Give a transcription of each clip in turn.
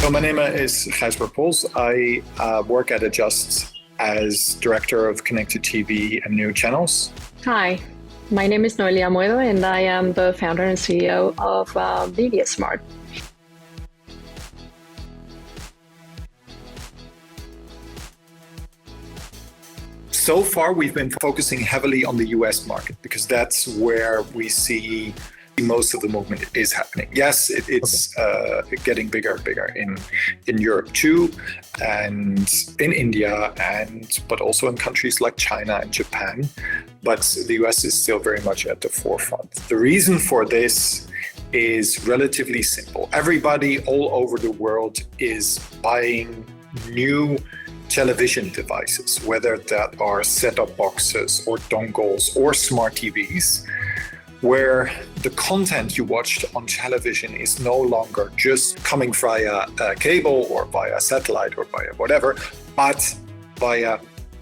So my name is Gijsbert Pols. I work at Adjust as Director of ConnectedTV and New Channels. Hi, my name is Noelia Amoedo and I am the founder and CEO of Mediasmart. So far, we've been focusing heavily on the US market because that's where we see most of the movement is happening. Yes, it's getting bigger and bigger in Europe too, and in India, but also in countries like China and Japan. But the US is still very much at the forefront. The reason for this is relatively simple. Everybody all over the world is buying new television devices, whether that are set-top boxes or dongles or smart TVs, where the content you watched on television is no longer just coming via cable or via satellite or via whatever, but via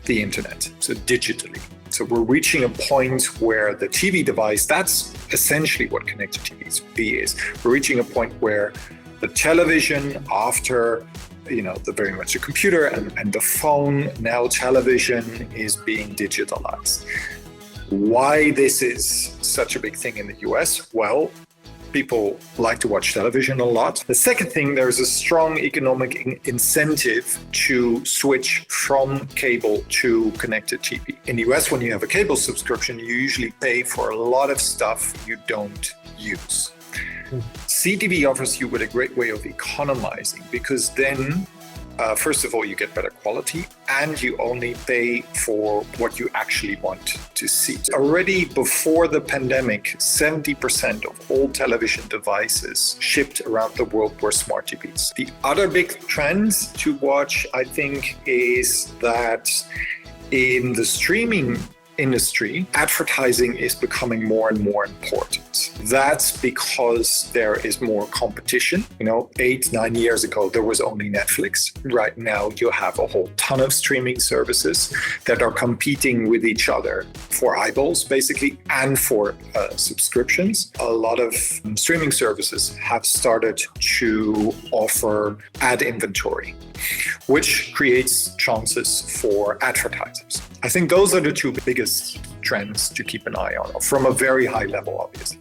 the internet, so digitally. So we're reaching a point where the TV device, that's essentially what ConnectedTV is. We're reaching a point where the television, after the very much the computer and the phone, now television is being digitalized. Why this is such a big thing in the US? Well, people like to watch television a lot. The second thing, there's a strong economic incentive to switch from cable to connected TV. In the US, when you have a cable subscription, you usually pay for a lot of stuff you don't use. CTV offers you with a great way of economizing, because then first of all, you get better quality and you only pay for what you actually want to see. Already before the pandemic, 70% of all television devices shipped around the world were smart TVs. The other big trend to watch, I think, is that in the streaming industry, advertising is becoming more and more important. That's because there is more competition. 8-9 years ago, there was only Netflix. Right now, you have a whole ton of streaming services that are competing with each other for eyeballs, basically, and for subscriptions. A lot of streaming services have started to offer ad inventory, which creates chances for advertisers. I think those are the two biggest trends to keep an eye on, from a very high level, obviously.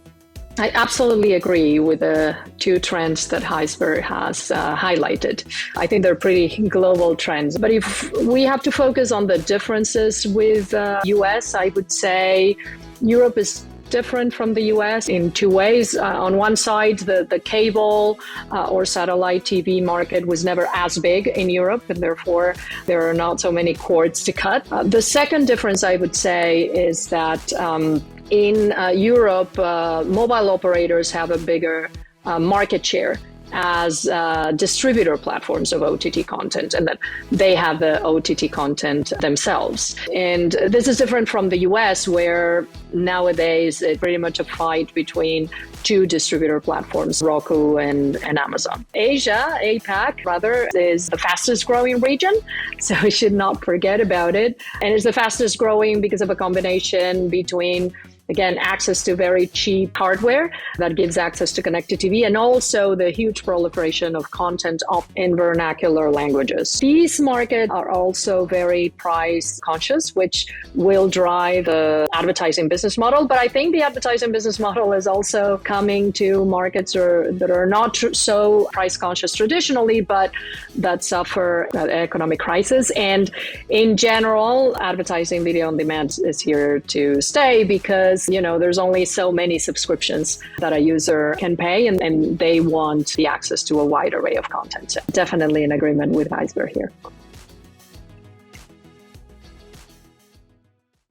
I absolutely agree with the two trends that Gijsbert has highlighted. I think they're pretty global trends. But if we have to focus on the differences with US, I would say Europe is different from the US in two ways. On one side, the cable or satellite TV market was never as big in Europe, and therefore there are not so many cords to cut. The second difference, I would say, is that in Europe, mobile operators have a bigger market share as distributor platforms of OTT content, and that they have the OTT content themselves. And this is different from the US, where nowadays it's pretty much a fight between two distributor platforms, Roku and Amazon. Asia, APAC rather, is the fastest growing region, so we should not forget about it. And it's the fastest growing because of a combination between, again, access to very cheap hardware that gives access to connected TV, and also the huge proliferation of content in vernacular languages. These markets are also very price conscious, which will drive the advertising business model. But I think the advertising business model is also coming to markets that are not so price conscious traditionally, but that suffer an economic crisis. And in general, advertising video on demand is here to stay because there's only so many subscriptions that a user can pay, and they want the access to a wide array of content. So definitely in agreement with Gijsbert here.